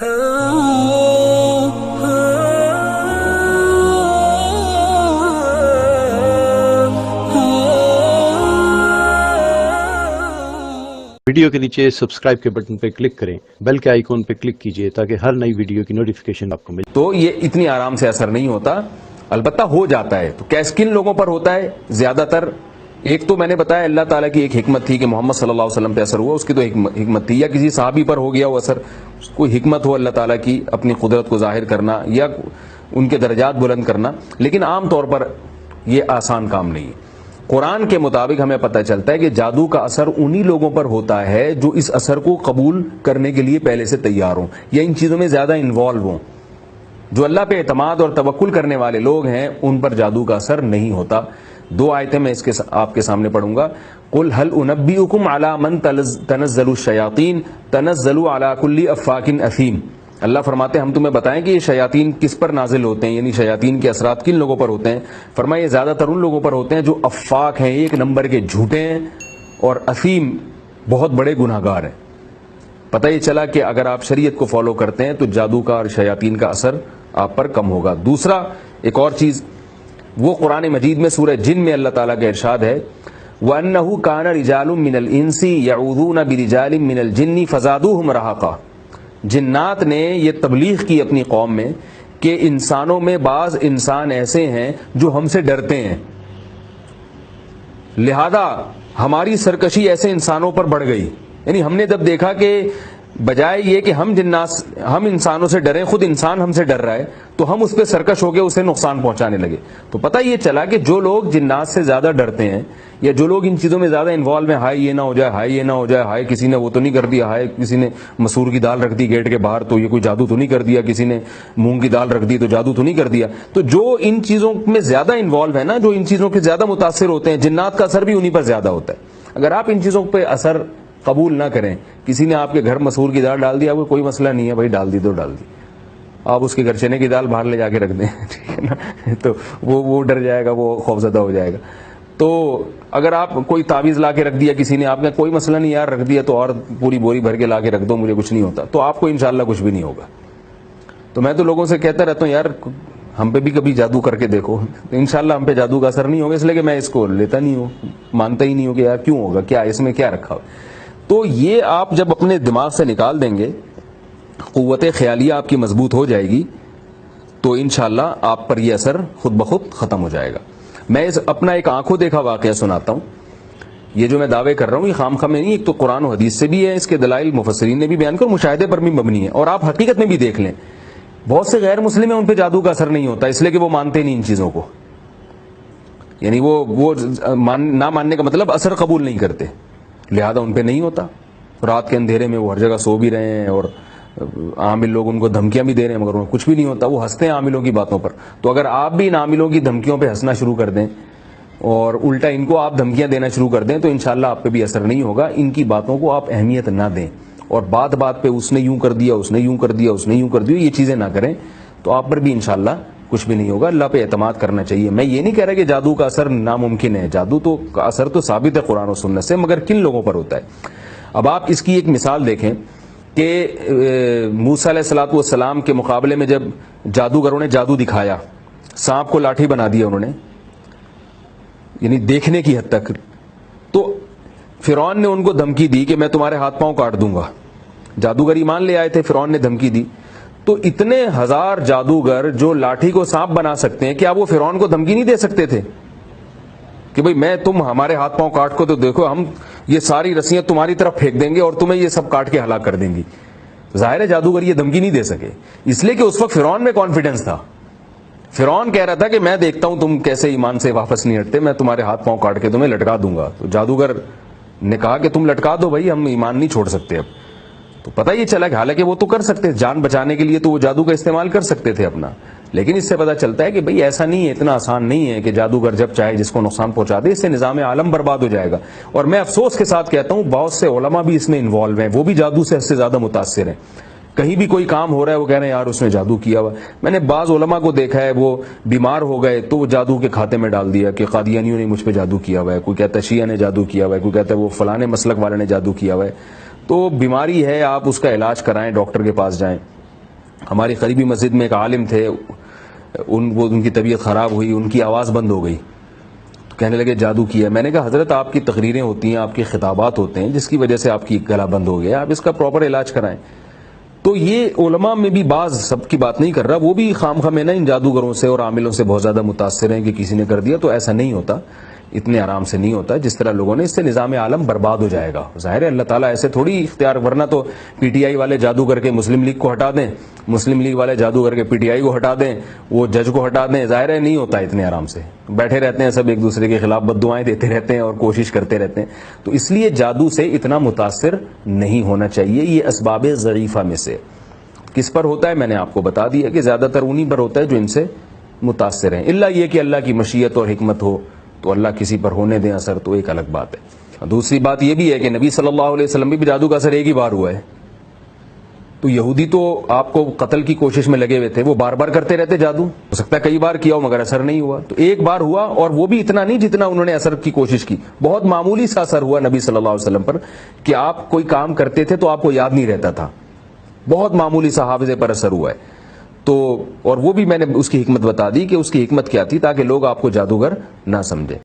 Video کے نیچے subscribe کے بٹن پہ کلک کریں، بیل کے آئیکن پہ کلک کیجئے تاکہ ہر نئی ویڈیو کی نوٹیفیکیشن آپ کو ملے۔ تو یہ اتنی آرام سے اثر نہیں ہوتا، البتہ ہو جاتا ہے۔ تو کن لوگوں پر ہوتا ہے زیادہ تر؟ ایک تو میں نے بتایا اللہ تعالیٰ کی ایک حکمت تھی کہ محمد صلی اللہ علیہ وسلم پہ اثر ہوا، اس کی تو حکمت تھی، یا کسی صحابی پر ہو گیا وہ اثر، کوئی حکمت ہو اللہ تعالیٰ کی اپنی قدرت کو ظاہر کرنا یا ان کے درجات بلند کرنا، لیکن عام طور پر یہ آسان کام نہیں ہے۔ قرآن کے مطابق ہمیں پتہ چلتا ہے کہ جادو کا اثر انہی لوگوں پر ہوتا ہے جو اس اثر کو قبول کرنے کے لیے پہلے سے تیار ہوں یا ان چیزوں میں زیادہ انوالو ہوں۔ جو اللہ پہ اعتماد اور توکل کرنے والے لوگ ہیں ان پر جادو کا اثر نہیں ہوتا۔ دو آیتیں میں آپ کے سامنے پڑھوں گا۔ قل هل انبئکم علی من تنزل الشیاطین تنزل علی کل افاک اثیم۔ اللہ فرماتے ہیں ہم تمہیں بتائیں کہ یہ شیاطین کس پر نازل ہوتے ہیں، یعنی شیاطین کے اثرات کن لوگوں پر ہوتے ہیں؟ فرمایا یہ زیادہ تر ان لوگوں پر ہوتے ہیں جو افاک ہیں، ایک نمبر کے جھوٹے ہیں، اور اثیم بہت بڑے گناہگار ہیں۔ پتہ یہ چلا کہ اگر آپ شریعت کو فالو کرتے ہیں تو جادو کا اور شیاطین کا اثر آپ پر کم ہوگا۔ دوسرا ایک اور چیز، وہ قرآن مجید میں سورہ جن میں اللہ تعالیٰ کا ارشاد ہے وَأَنَّهُ كَانَ رِجَالٌ مِّنَ الْإِنسِ يَعُوذُونَ بِرِجَالٍ مِّنَ الْجِنِّ فَزَادُوهُمْ رَهَقًا۔ جنات نے یہ تبلیغ کی اپنی قوم میں کہ انسانوں میں بعض انسان ایسے ہیں جو ہم سے ڈرتے ہیں، لہذا ہماری سرکشی ایسے انسانوں پر بڑھ گئی۔ یعنی ہم نے جب دیکھا کہ بجائے یہ کہ ہم انسانوں سے ڈریں، خود انسان ہم سے ڈر رہا ہے، تو ہم اس پہ سرکش ہو کے اسے نقصان پہنچانے لگے۔ تو پتہ یہ چلا کہ جو لوگ جنات سے زیادہ ڈرتے ہیں یا جو لوگ ان چیزوں میں زیادہ انوالو ہیں، ہائے یہ نہ ہو جائے، ہائے یہ نہ ہو جائے، ہائے کسی نے وہ تو نہیں کر دیا، ہائے کسی نے مسور کی دال رکھ دی گیٹ کے باہر تو یہ کوئی جادو تو نہیں کر دیا، کسی نے مونگ کی دال رکھ دی تو جادو تو نہیں کر دیا۔ تو جو ان چیزوں میں زیادہ انوالو ہے نا، جو ان چیزوں کے زیادہ متاثر ہوتے ہیں، جنات کا اثر بھی انہی پر زیادہ ہوتا ہے۔ اگر آپ ان چیزوں پہ اثر قبول نہ کریں، کسی نے آپ کے گھر مسور کی دال ڈال دیا، کوئی مسئلہ نہیں ہے بھائی، ڈال دی تو ڈال دی، آپ اس کے گھر چنے کی دال باہر لے جا کے رکھ دیں، ٹھیک ہے نا، تو وہ ڈر جائے گا، وہ خوفزدہ ہو جائے گا۔ تو اگر آپ کوئی تعویذ لا کے رکھ دیا کسی نے، آپ نے کوئی مسئلہ نہیں یار، رکھ دیا تو اور پوری بوری بھر کے لا کے رکھ دو، مجھے کچھ نہیں ہوتا، تو آپ کو انشاءاللہ کچھ بھی نہیں ہوگا۔ تو میں تو لوگوں سے کہتا رہتا ہوں یار ہم پہ بھی کبھی جادو کر کے دیکھو، انشاءاللہ ہم پہ جادو کا اثر نہیں ہوگا، اس لیے کہ میں اس کو لیتا نہیں ہوں، مانتا ہی نہیں ہوں کہ یار کیوں ہوگا، کیا اس میں کیا رکھا ہو۔ تو یہ آپ جب اپنے دماغ سے نکال دیں گے، قوت خیالیہ آپ کی مضبوط ہو جائے گی، تو انشاءاللہ آپ پر یہ اثر خود بخود ختم ہو جائے گا۔ میں اپنا ایک آنکھوں دیکھا واقعہ سناتا ہوں۔ یہ جو میں دعوے کر رہا ہوں یہ خام خواہ میں نہیں، ایک تو قرآن و حدیث سے بھی ہے، اس کے دلائل مفسرین نے بھی بیان کر، مشاہدے پر بھی مبنی ہے، اور آپ حقیقت میں بھی دیکھ لیں بہت سے غیر مسلم ہیں ان پہ جادو کا اثر نہیں ہوتا، اس لیے کہ وہ مانتے نہیں ان چیزوں کو، یعنی وہ نہ ماننے کا مطلب اثر قبول نہیں کرتے، لہذا ان پہ نہیں ہوتا۔ رات کے اندھیرے میں وہ ہر جگہ سو بھی رہے ہیں، اور عامل لوگ ان کو دھمکیاں بھی دے رہے ہیں، مگر کچھ بھی نہیں ہوتا، وہ ہنستے ہیں عاملوں کی باتوں پر۔ تو اگر آپ بھی ان عاملوں کی دھمکیوں پہ ہنسنا شروع کر دیں اور الٹا ان کو آپ دھمکیاں دینا شروع کر دیں، تو انشاءاللہ آپ پہ بھی اثر نہیں ہوگا۔ ان کی باتوں کو آپ اہمیت نہ دیں، اور بات بات پہ اس نے یوں کر دیا، اس نے یوں کر دیا، اس نے یوں کر دیا، یہ چیزیں نہ کریں، تو آپ پر بھی انشاءاللہ کچھ بھی نہیں ہوگا۔ اللہ پہ اعتماد کرنا چاہیے۔ میں یہ نہیں کہہ رہا کہ جادو کا اثر ناممکن ہے، جادو تو کا اثر تو ثابت ہے قرآن و سنت سے، مگر کن لوگوں پر ہوتا ہے۔ اب آپ اس کی ایک مثال دیکھیں کہ موسیٰ علیہ الصلوۃ والسلام کے مقابلے میں جب جادوگروں نے جادو دکھایا، سانپ کو لاٹھی بنا دیا انہوں نے، یعنی دیکھنے کی حد تک، تو فرعون نے ان کو دھمکی دی کہ میں تمہارے ہاتھ پاؤں کاٹ دوں گا۔ جادوگر ایمان لے آئے تھے، فرعون نے دھمکی دی، تو اتنے ہزار جادوگر جو لاٹھی کو سانپ بنا سکتے ہیں، کیا وہ فرعون کو دھمکی نہیں دے سکتے تھے کہ بھئی میں تم ہمارے ہاتھ پاؤں کاٹ کو تو دیکھو، ہم یہ ساری رسیاں تمہاری طرف پھینک دیں گے اور تمہیں یہ سب کاٹ کے ہلاک کر دیں گی؟ ظاہر ہے جادوگر یہ دھمکی نہیں دے سکے، اس لیے کہ اس وقت فرعون میں کانفیڈنس تھا۔ فرعون کہہ رہا تھا کہ میں دیکھتا ہوں تم کیسے ایمان سے واپس نہیں ہٹتے، میں تمہارے ہاتھ پاؤں کاٹ کے تمہیں لٹکا دوں گا۔ تو جادوگر نے کہا کہ تم لٹکا دو بھائی، ہم ایمان نہیں چھوڑ سکتے اب۔ تو پتہ یہ چلا کہ حالانکہ وہ تو کر سکتے، جان بچانے کے لیے تو وہ جادو کا استعمال کر سکتے تھے اپنا، لیکن اس سے پتہ چلتا ہے کہ بھئی ایسا نہیں ہے، اتنا آسان نہیں ہے کہ جادوگر جب چاہے جس کو نقصان پہنچا دے، اس سے نظام عالم برباد ہو جائے گا۔ اور میں افسوس کے ساتھ کہتا ہوں بہت سے علماء بھی اس میں انوالو ہیں، وہ بھی جادو سے حد سے زیادہ متاثر ہیں۔ کہیں بھی کوئی کام ہو رہا ہے وہ کہہ رہے ہیں یار اس نے جادو کیا ہوا۔ میں نے بعض علماء کو دیکھا ہے وہ بیمار ہو گئے تو وہ جادو کے کھاتے میں ڈال دیا کہ قادیانیوں نے مجھ پہ جادو کیا ہوا ہے، کوئی کہتا ہے شیعہ نے جادو کیا ہوا ہے، کوئی کہتا ہے وہ فلانے مسلک والے نے جادو کیا ہوا ہے۔ تو بیماری ہے، آپ اس کا علاج کرائیں، ڈاکٹر کے پاس جائیں، ہماری قریبی مسجد میں ایک عالم تھے، ان کی طبیعت خراب ہوئی، ان کی آواز بند ہو گئی، تو کہنے لگے جادو کیا. میں نے کہا حضرت آپ کی تقریریں ہوتی ہیں، آپ کے خطابات ہوتے ہیں جس کی وجہ سے آپ کی گلا بند ہو گیا، آپ اس کا پراپر علاج کرائیں. تو یہ علماء میں بھی بعض، سب کی بات نہیں کر رہا، وہ بھی خام خواہ ان جادوگروں سے اور عاملوں سے بہت زیادہ متاثر ہیں کہ کسی نے کر دیا. تو ایسا نہیں ہوتا، اتنے آرام سے نہیں ہوتا جس طرح لوگوں نے. اس سے نظام عالم برباد ہو جائے گا. ظاہر ہے اللہ تعالیٰ ایسے تھوڑی اختیار، ورنہ تو پی ٹی آئی والے جادو کر کے مسلم لیگ کو ہٹا دیں، مسلم لیگ والے جادو کر کے پی ٹی آئی کو ہٹا دیں، وہ جج کو ہٹا دیں. ظاہر ہے نہیں ہوتا اتنے آرام سے. بیٹھے رہتے ہیں سب ایک دوسرے کے خلاف بد دعائیں دیتے رہتے ہیں اور کوشش کرتے رہتے ہیں. تو اس لیے جادو سے اتنا متاثر نہیں ہونا چاہیے. یہ اسباب ضعیفہ میں سے کس پر ہوتا ہے میں نے آپ کو بتا دیا کہ زیادہ تر انہی پر ہوتا ہے جو ان سے متاثر ہیں. الا یہ کہ اللہ کی مشیت اور حکمت ہو تو اللہ کسی پر ہونے دیں اثر، تو ایک الگ بات ہے. دوسری بات یہ بھی ہے کہ نبی صلی اللہ علیہ وسلم بھی جادو کا اثر ایک ہی بار ہوا ہے. تو یہودی تو آپ کو قتل کی کوشش میں لگے ہوئے تھے، وہ بار بار کرتے رہتے جادو. ہو سکتا ہے کئی بار کیا ہو مگر اثر نہیں ہوا. تو ایک بار ہوا، اور وہ بھی اتنا نہیں جتنا انہوں نے اثر کی کوشش کی. بہت معمولی سا اثر ہوا نبی صلی اللہ علیہ وسلم پر کہ آپ کوئی کام کرتے تھے تو آپ کو یاد نہیں رہتا تھا. بہت معمولی سا حافظے پر اثر ہوا ہے. تو اور وہ بھی میں نے اس کی حکمت بتا دی کہ اس کی حکمت کیا تھی، تاکہ لوگ آپ کو جادوگر نہ سمجھیں.